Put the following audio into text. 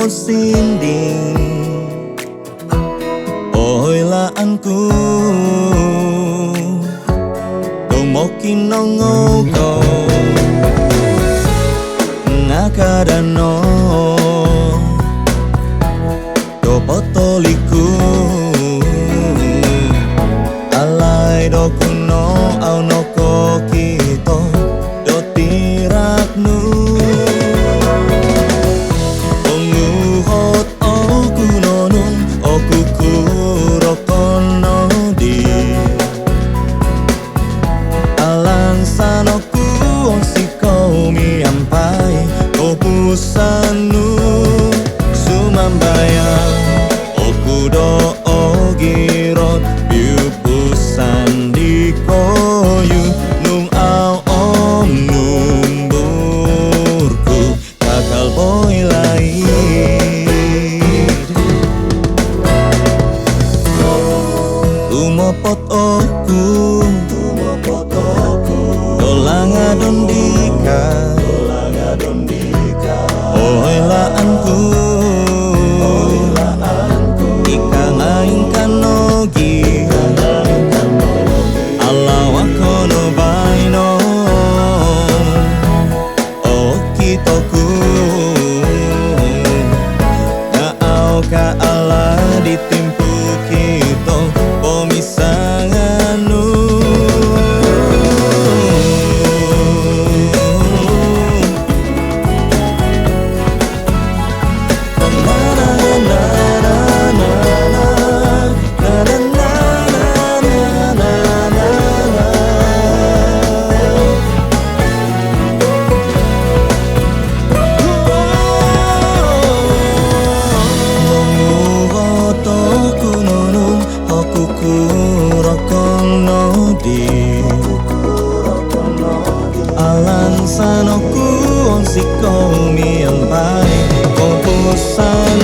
mo sinding oilaanku tumokin nongogo ngakadano topotoliku alai dokuno aunoko kito dotiraknu onguhot oku nonung oku kurokono di alang sanoku onsiko miampai opusanu sumambayang okudo ogirot piupusan di koyu nung au om numburku kakal boy lain tumopot oku dolangadon dika oilaanku ika ngaingkan nogi alawakono baino okitoku gaau ka ala ditimpu kito pomisanganu alang sanoku onsiko miampai kompusan